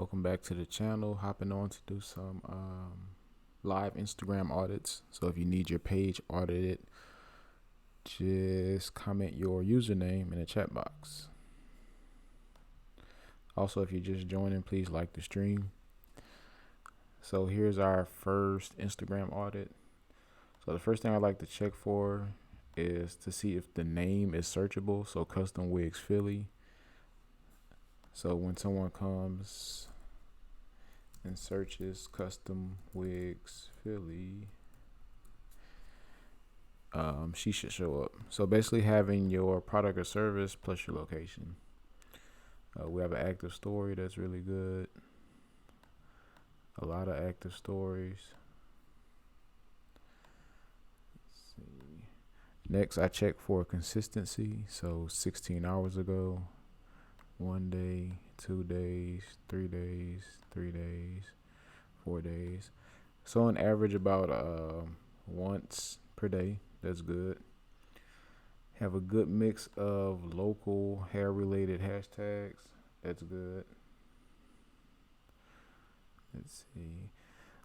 Welcome back to the channel. Hopping on to do some live Instagram audits. So if you need your page audited, just comment your username in the chat box. Also, if you're just joining, please like the stream. So here's our first Instagram audit. So the first thing I like to check for is to see if the name is searchable. So Custom Wigs Philly. So when someone comes and searches Custom Wigs Philly, she should show up. So basically having your product or service plus your location. We have an active story that's really good. A lot of active stories. Let's see. Next, I check for consistency. So 16 hours ago, 1 day, 2 days, 3 days, 3 days, 4 days. So on average about once per day. That's good. Have a good mix of local hair related hashtags. That's good. Let's see.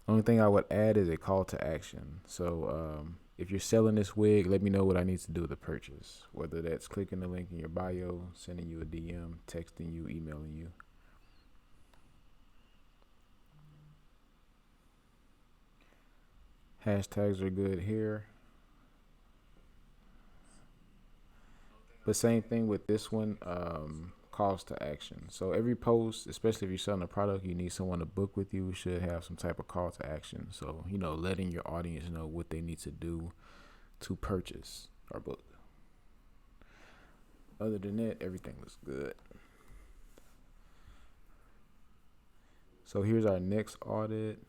Only thing I would add is a call to action. So if you're selling this wig, let me know what I need to do to purchase. Whether that's clicking the link in your bio, sending you a DM, texting you, emailing you. Hashtags are good here. But same thing with this one, calls to action. So every post, especially if you're selling a product, you need someone to book with you, should have some type of call to action. So, letting your audience know what they need to do to purchase our book. Other than that, everything looks good. So here's our next audit.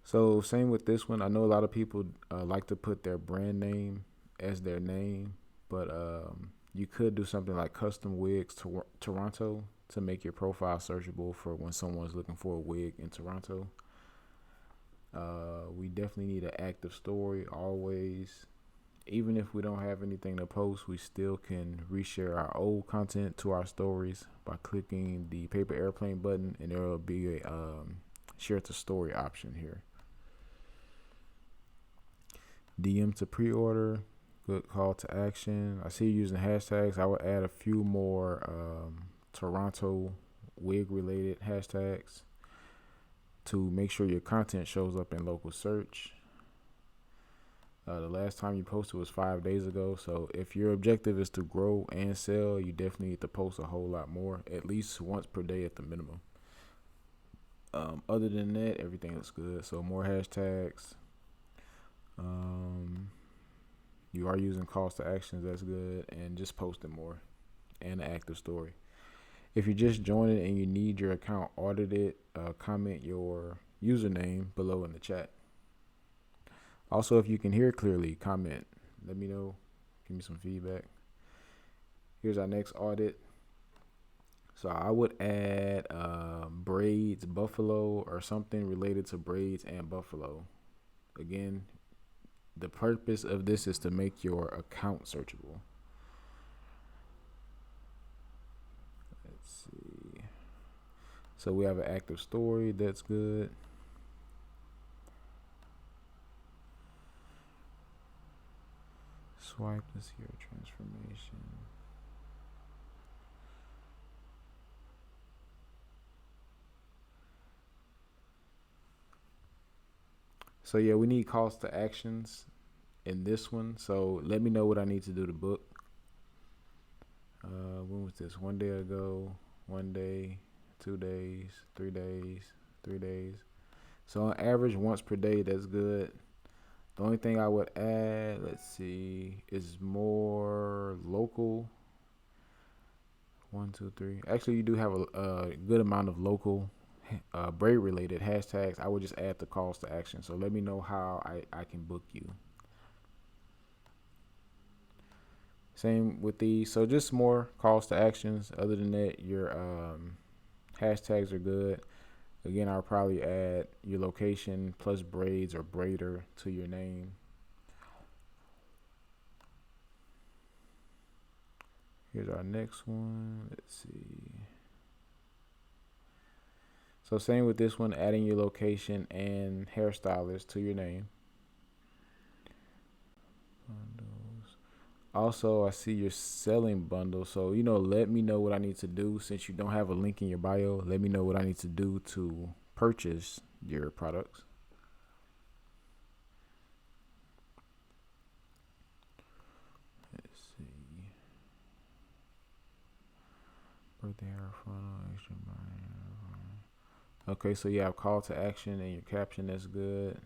So same with this one. I know a lot of people like to put their brand name as their name, but you could do something like Custom Wigs Toronto to make your profile searchable for when someone's looking for a wig in Toronto. We definitely need an active story always. Even if we don't have anything to post, we still can reshare our old content to our stories by clicking the paper airplane button, and there will be a share to story option here. DM to pre-order, good call to action. I see you using hashtags. I would add a few more Toronto wig related hashtags to make sure your content shows up in local search. The last time you posted was 5 days ago. So if your objective is to grow and sell, you definitely need to post a whole lot more, at least once per day at the minimum. Other than that, everything looks good. So more hashtags. You are using calls to actions. That's good. And just posting more and an active story. If you're just joining and you need your account audited, comment your username below in the chat. Also, if you can hear clearly, comment. Let me know. Give me some feedback. Here's our next audit. So I would add braids, buffalo, or something related to braids and buffalo. Again, the purpose of this is to make your account searchable. Let's see. So we have an active story. That's good. Swipe to see your transformation. So yeah, we need calls to actions in this one. So let me know what I need to do to book. When was this? 1 day ago, 1 day, 2 days, 3 days, 3 days. So on average, once per day, that's good. The only thing I would add, let's see, is more local. 1, 2, 3. Actually, you do have a good amount of local braid related hashtags. I would just add the calls to action. So let me know how I can book you. Same with these. So just more calls to actions. Other than that, your hashtags are good. Again, I'll probably add your location plus braids or braider to your name. Here's our next one. Let's see. So same with this one, adding your location and hairstylist to your name. Bundles. Also, I see you're selling bundles. So, let me know what I need to do since you don't have a link in your bio. Let me know what I need to do to purchase your products. Let's see. Birthday hair funnel, extra buy. Okay, so you have call to action and your caption. That's good.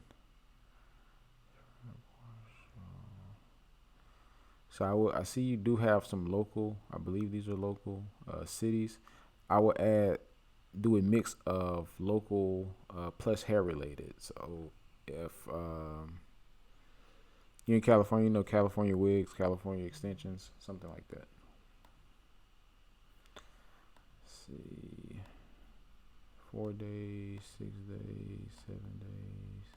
So I see you do have some local. I believe these are local cities. I would do a mix of local plus hair related. So if you're in California, California wigs, California extensions, something like that. Let's see, 4 days, 6 days, 7 days.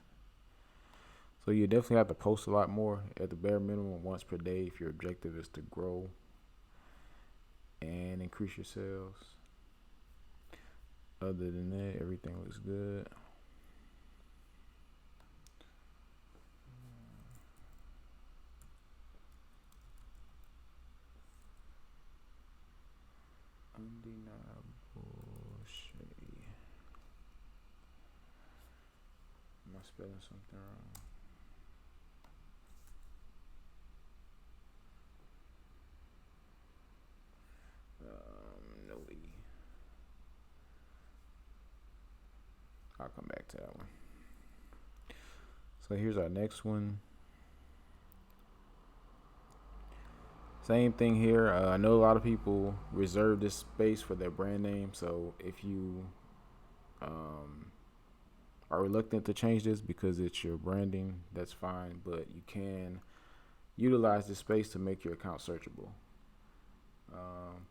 So you definitely have to post a lot more at the bare minimum once per day if your objective is to grow and increase your sales. Other than that, everything looks good. Undeniable shade. Am I spelling something wrong? No E. I'll come back to that one. So here's our next one. Same thing here. I know a lot of people reserve this space for their brand name. So if you are reluctant to change this because it's your branding, that's fine. But you can utilize this space to make your account searchable.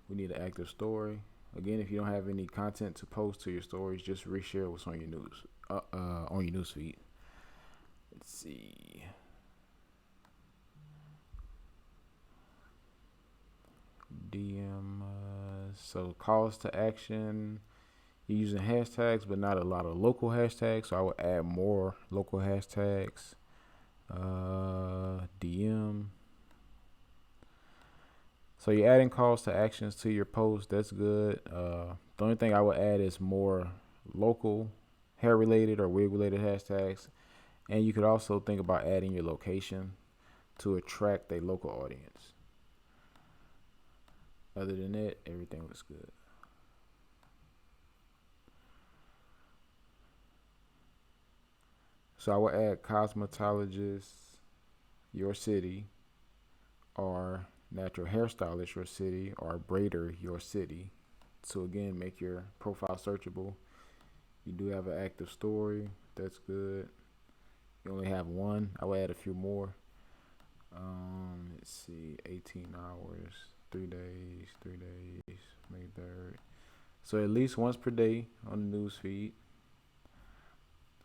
We need an active story. Again, if you don't have any content to post to your stories, just reshare what's on your news on your newsfeed. Let's see. DM. So calls to action. You're using hashtags, but not a lot of local hashtags. So I would add more local hashtags. DM. So you're adding calls to actions to your post. That's good. The only thing I would add is more local hair related or wig related hashtags. And you could also think about adding your location to attract a local audience. Other than that, everything looks good. So I would add cosmetologist, your city, or natural hairstylist, your city, or braider, your city. So again, make your profile searchable. You do have an active story. That's good. You only have one. I would add a few more. Let's see, 18 hours, 3 days, May 3rd. So at least once per day on the news feed.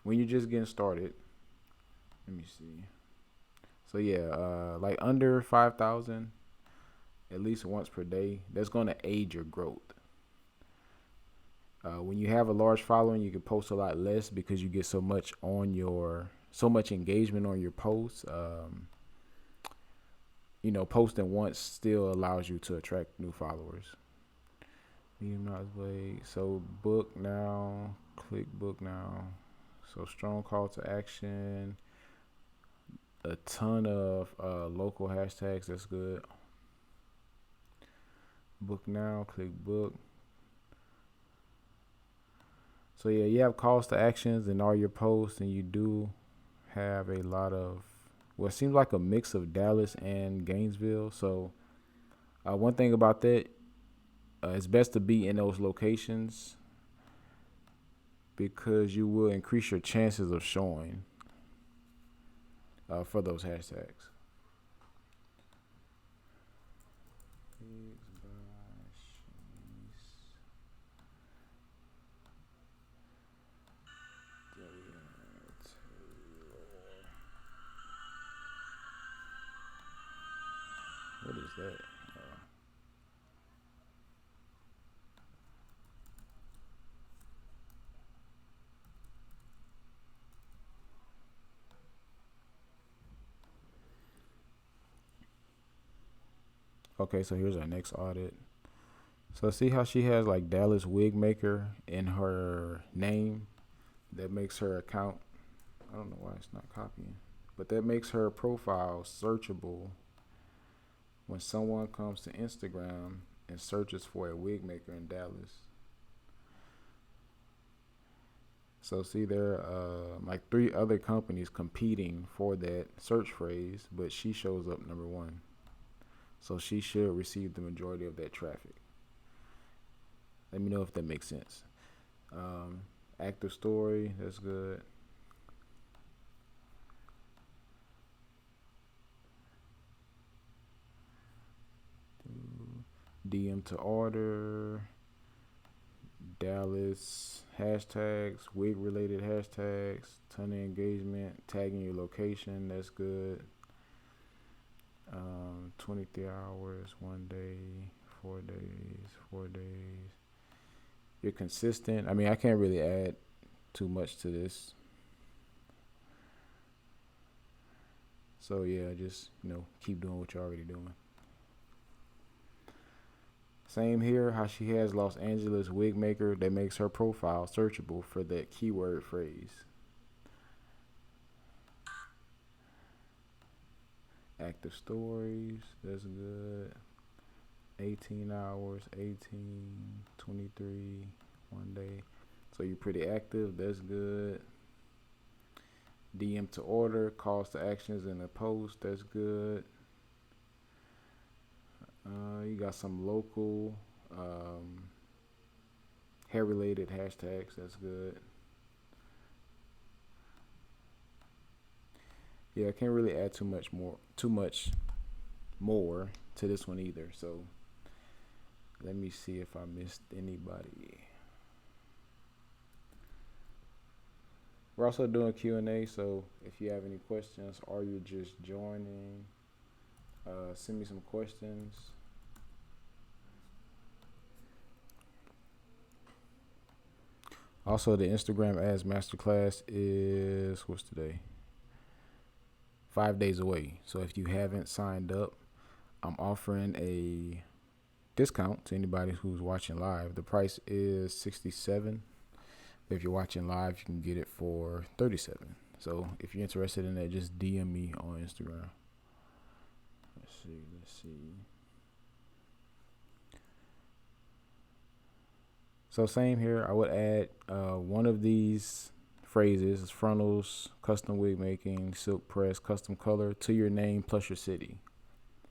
When you're just getting started, let me see. So yeah, like under 5,000, at least once per day. That's going to aid your growth. When you have a large following, you can post a lot less because you get so much engagement on your posts. Posting once still allows you to attract new followers. Medium not wait. So book now, click book now. So strong call to action. A ton of local hashtags. That's good. Book now, click book. So yeah, you have calls to actions in all your posts, and you do have a lot of it seems like a mix of Dallas and Gainesville. So one thing about that, it's best to be in those locations because you will increase your chances of showing for those hashtags. What is that? Okay, so here's our next audit. So see how she has like Dallas Wig Maker in her name? That makes her account. I don't know why it's not copying, but that makes her profile searchable when someone comes to Instagram and searches for a wig maker in Dallas. So see, there are like three other companies competing for that search phrase, but she shows up number one. So she should receive the majority of that traffic. Let me know if that makes sense. Um, Active story, that's good. DM to order, Dallas hashtags, wig related hashtags, ton of engagement, tagging your location, that's good. 23 hours, 1 day, 4 days, 4 days. You're consistent. I mean, I can't really add too much to this. So yeah, just keep doing what you're already doing. Same here, how she has Los Angeles wig maker that makes her profile searchable for that keyword phrase. Active stories, that's good. 18 hours, 18, 23, 1 day. So you're pretty active, that's good. DM to order, calls to actions in the post, that's good. You got some local hair related hashtags, that's good. Yeah, I can't really add too much more to this one either. So let me see if I missed anybody. We're also doing Q&A, so if you have any questions or you're just joining, send me some questions. Also, the Instagram ads masterclass is, what's today? 5 days away. So if you haven't signed up, I'm offering a discount to anybody who's watching live. The price is $67. If you're watching live, you can get it for $37. So if you're interested in that, just DM me on Instagram. Let's see. So same here. I would add one of these phrases: frontals, custom wig making, silk press, custom color, to your name plus your city,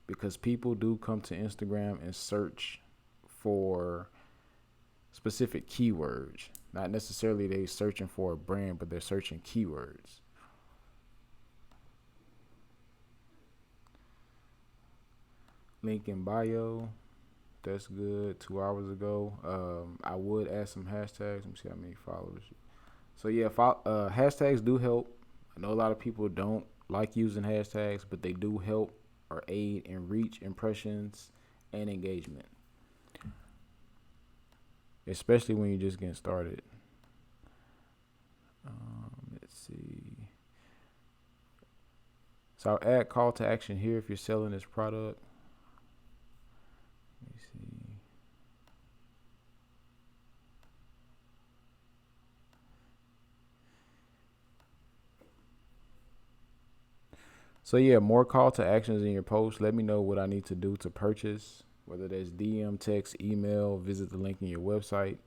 because people do come to Instagram and search for specific keywords. Not necessarily they searching for a brand, but they're searching keywords. Link in bio. That's good. 2 hours ago. I would add some hashtags. Let me see how many followers. So yeah, hashtags do help. I know a lot of people don't like using hashtags, but they do help or aid in reach, impressions, and engagement, especially when you're just getting started. Let's see. So I'll add call to action here if you're selling this product. Let me see. So yeah, more call to actions in your post. Let me know what I need to do to purchase, whether that's DM, text, email, visit the link in your website.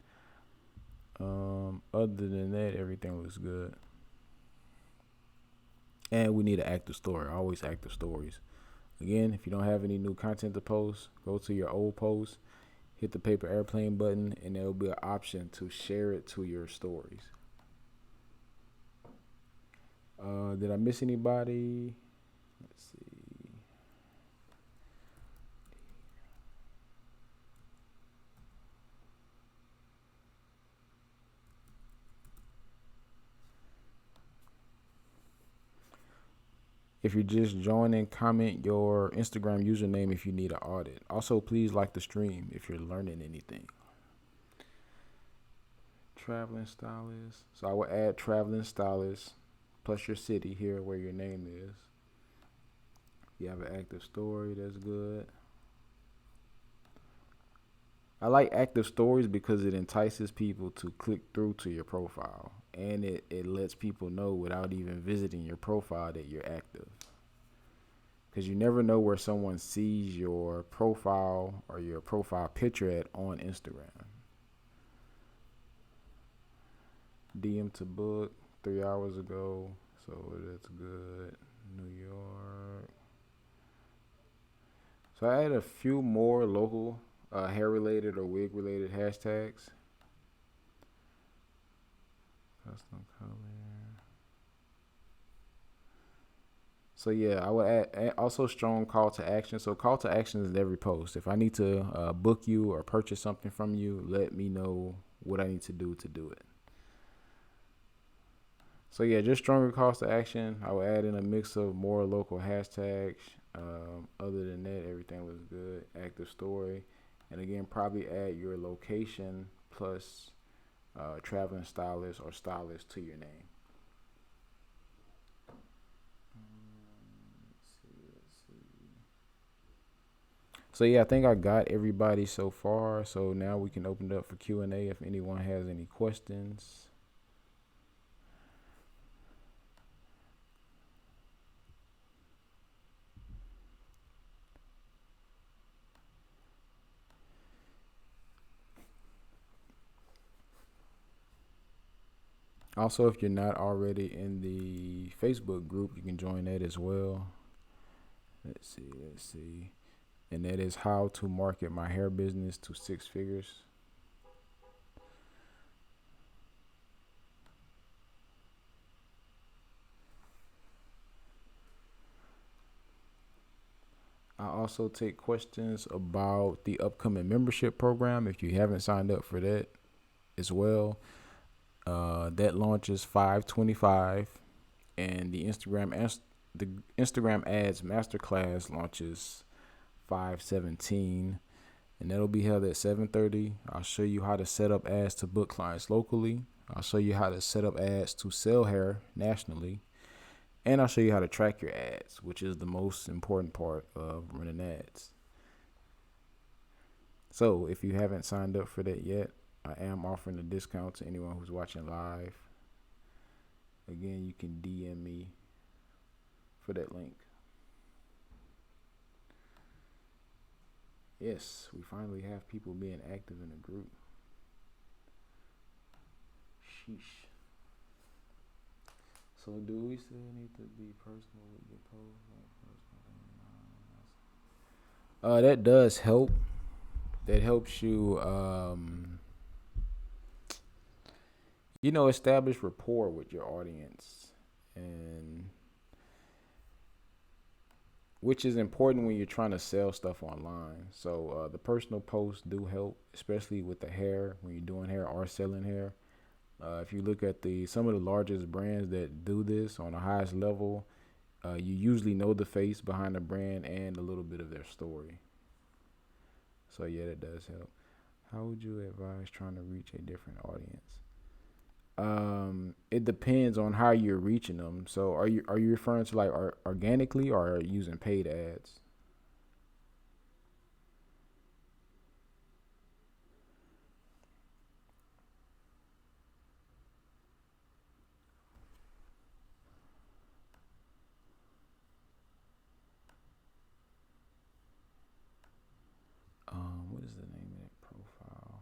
Other than that, everything looks good. And we need an active story. Always active stories. Again, if you don't have any new content to post, go to your old post, hit the paper airplane button, and there will be an option to share it to your stories. Did I miss anybody? Let's see. If you're just joining, comment your Instagram username if you need an audit. Also, please like the stream if you're learning anything. Traveling stylist. So I will add traveling stylist plus your city here where your name is. You have an active story, that's good. I like active stories because it entices people to click through to your profile, and it lets people know without even visiting your profile that you're active. Because you never know where someone sees your profile or your profile picture at on Instagram. DM to book 3 hours ago, so that's good. New York. So I had a few more local hair related or wig related hashtags. Custom color. So yeah, I would add also strong call to action. So call to action is in every post. If I need to book you or purchase something from you, let me know what I need to do it. So yeah, just stronger calls to action. I will add in a mix of more local hashtags. Other than that, everything was good. Active story, and again, probably add your location plus traveling stylist or stylist to your name. So yeah, I think I got everybody so far. So now we can open it up for Q&A if anyone has any questions. Also, if you're not already in the Facebook group, you can join that as well. Let's see. And that is how to market my hair business to 6 figures. I also take questions about the upcoming membership program if you haven't signed up for that as well. That launches 5/25, and the Instagram ads masterclass launches 5/17, and that'll be held at 7:30. I'll show you how to set up ads to book clients locally. I'll show you how to set up ads to sell hair nationally. And I'll show you how to track your ads, which is the most important part of running ads. So if you haven't signed up for that yet, I am offering a discount to anyone who's watching live. Again, you can DM me for that link. Yes, we finally have people being active in the group. Sheesh. So do we still need to be personal with your post? That does help. That helps you, establish rapport with your audience, and which is important when you're trying to sell stuff online. So the personal posts do help, especially with the hair when you're doing hair or selling hair. If you look at some of the largest brands that do this on the highest level, you usually know the face behind the brand and a little bit of their story. So yeah, that does help. How would you advise trying to reach a different audience? It depends on how you're reaching them. So are you referring to like organically or using paid ads? What is the name of that profile?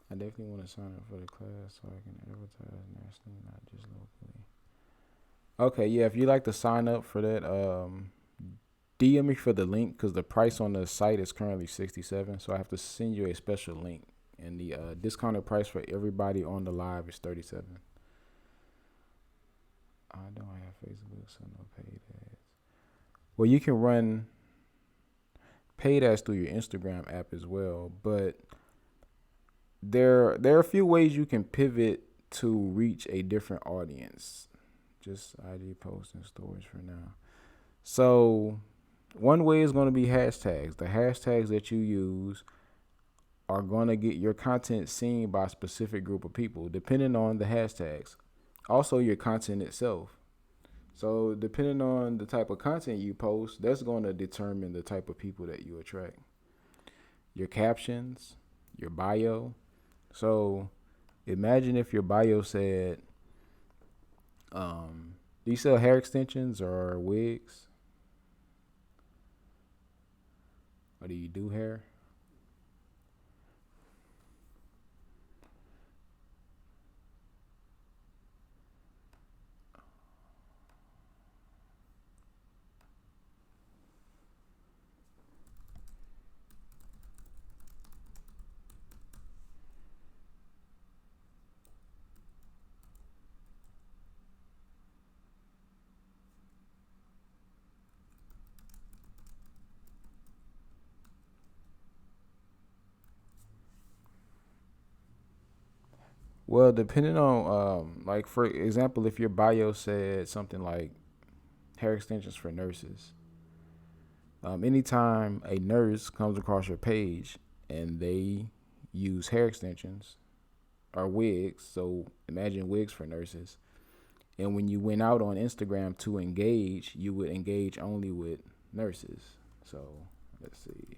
I definitely want to sign up for the class so I can advertise nationally, not just locally. Okay, yeah, if you like to sign up for that, DM me for the link because the price on the site is currently 67, so I have to send you a special link. And the discounted price for everybody on the live is 37. I don't have Facebook, so no paid ads. Well, you can run paid ads through your Instagram app as well, but there are a few ways you can pivot to reach a different audience. Just IG posts and stories for now. So one way is going to be hashtags. The hashtags that you use are going to get your content seen by a specific group of people, depending on the hashtags. Also, your content itself. So, depending on the type of content you post, that's going to determine the type of people that you attract. Your captions, your bio. So, imagine if your bio said, do you sell hair extensions or wigs? Or do you do hair? Well, depending on, like for example, if your bio said something like hair extensions for nurses, anytime a nurse comes across your page and they use hair extensions or wigs, so imagine wigs for nurses, and when you went out on Instagram to engage, you would engage only with nurses. So let's see.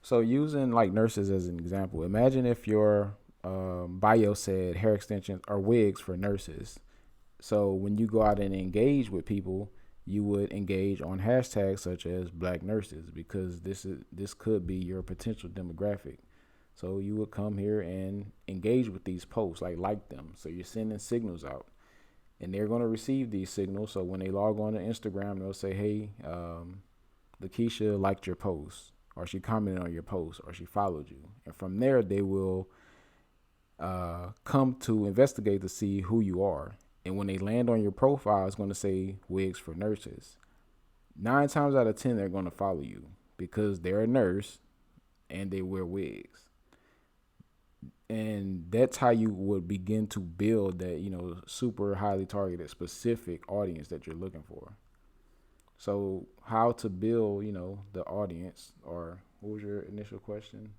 So using like nurses as an example, imagine if your bio said hair extensions or wigs for nurses. So when you go out and engage with people, you would engage on hashtags such as black nurses because this could be your potential demographic. So you would come here and engage with these posts, like them. So you're sending signals out, and they're going to receive these signals. So when they log on to Instagram, they'll say, "Hey, Lakeisha liked your post, or she commented on your post, or she followed you." And from there, they will come to investigate to see who you are. And when they land on your profile, it's going to say wigs for nurses. 9 times out of 10, they're going to follow you because they're a nurse and they wear wigs. And that's how you would begin to build that, super highly targeted, specific audience that you're looking for. So, how to build, the audience, or what was your initial question?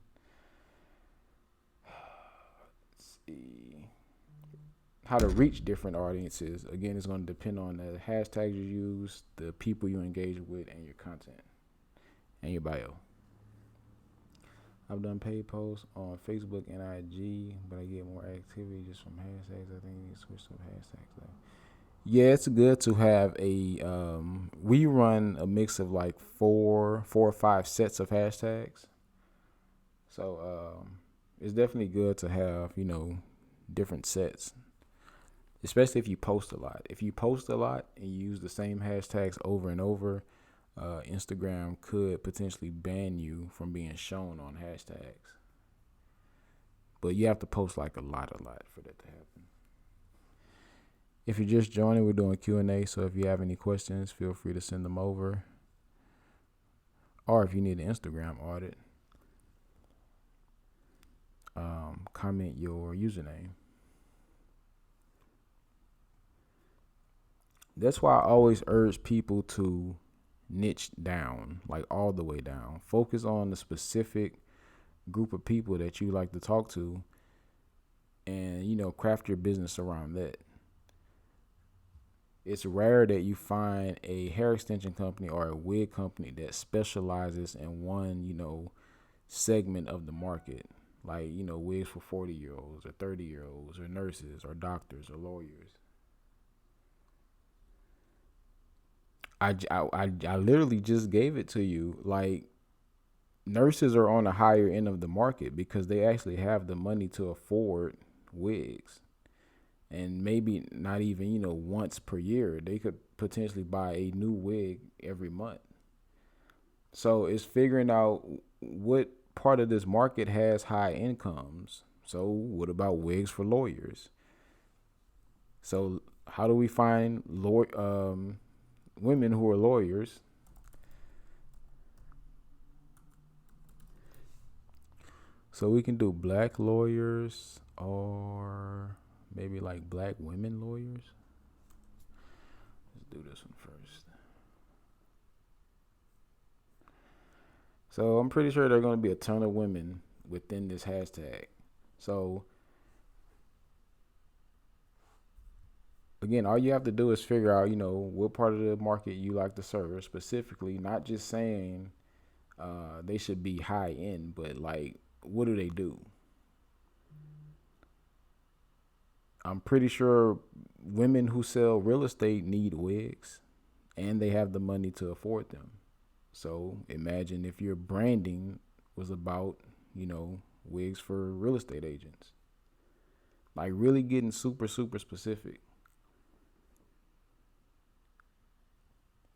Let's see. How to reach different audiences. Again, it's going to depend on the hashtags you use, the people you engage with, and your content and your bio. I've done paid posts on Facebook and IG, but I get more activity just from hashtags. I think you switch up hashtags. Yeah, it's good to have a. We run a mix of like four or five sets of hashtags. So it's definitely good to have different sets, especially if you post a lot. If you post a lot and you use the same hashtags over and over, Instagram could potentially ban you from being shown on hashtags. But you have to post like a lot for that to happen. If you're just joining, we're doing Q&A. So if you have any questions, feel free to send them over. Or if you need an Instagram audit, comment your username. That's why I always urge people to niche down, like all the way down. Focus on the specific group of people that you like to talk to and, craft your business around that. It's rare that you find a hair extension company or a wig company that specializes in one, segment of the market. Like, wigs for 40-year-olds or 30-year-olds or nurses or doctors or lawyers. I literally just gave it to you. Like, nurses are on the higher end of the market because they actually have the money to afford wigs. And maybe not even, once per year. They could potentially buy a new wig every month. So it's figuring out what part of this market has high incomes. So what about wigs for lawyers? So how do we find women who are lawyers. So we can do black lawyers or maybe like black women lawyers. Let's do this one first. So I'm pretty sure there are going to be a ton of women within this hashtag. So again, all you have to do is figure out, what part of the market you like to serve specifically, not just saying they should be high end, but like, what do they do? I'm pretty sure women who sell real estate need wigs and they have the money to afford them. So imagine if your branding was about, wigs for real estate agents. Like really getting super, super specific.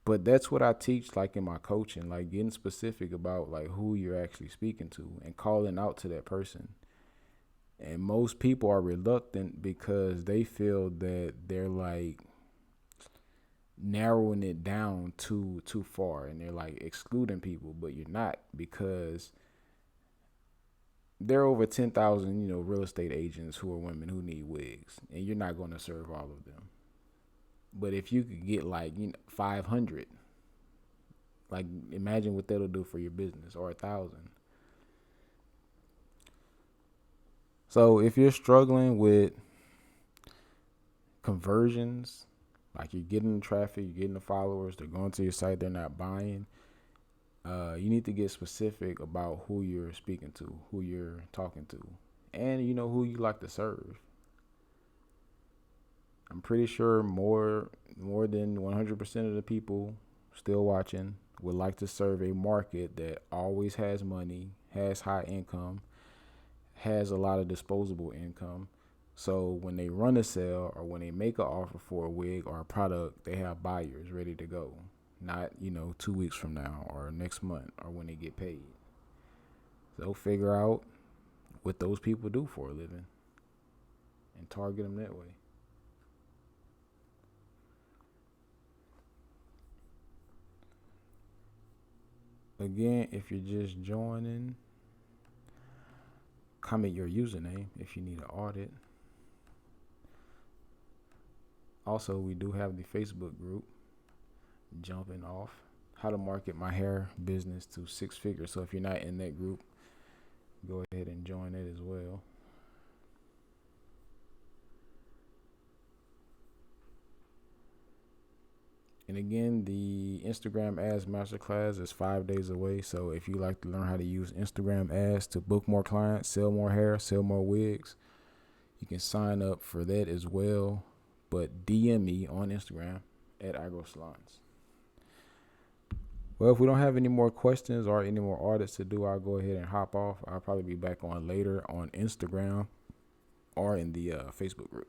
But that's what I teach like in my coaching, like getting specific about like who you're actually speaking to and calling out to that person. And most people are reluctant because they feel that they're like narrowing it down too far and they're like excluding people, but you're not, because there are over 10,000, real estate agents who are women who need wigs, and you're not going to serve all of them. But if you could get like 500, like imagine what that'll do for your business, or 1,000. So if you're struggling with conversions, like you're getting the traffic, you're getting the followers, they're going to your site, they're not buying, you need to get specific about who you're speaking to, who you're talking to, and who you like to serve. I'm pretty sure more than 100% of the people still watching would like to serve a market that always has money, has high income, has a lot of disposable income. So when they run a sale or when they make an offer for a wig or a product, they have buyers ready to go. Not, 2 weeks from now or next month or when they get paid. So figure out what those people do for a living and target them that way. Again, if you're just joining, comment your username if you need an audit. Also, we do have the Facebook group, Jumping Off, how to market my hair business to 6 figures. So if you're not in that group, go ahead and join it as well. And again, the Instagram ads masterclass is 5 days away. So if you like to learn how to use Instagram ads to book more clients, sell more hair, sell more wigs, you can sign up for that as well. But DM me on Instagram at AgroSalons. Well, if we don't have any more questions or any more audits to do, I'll go ahead and hop off. I'll probably be back on later on Instagram or in the Facebook group.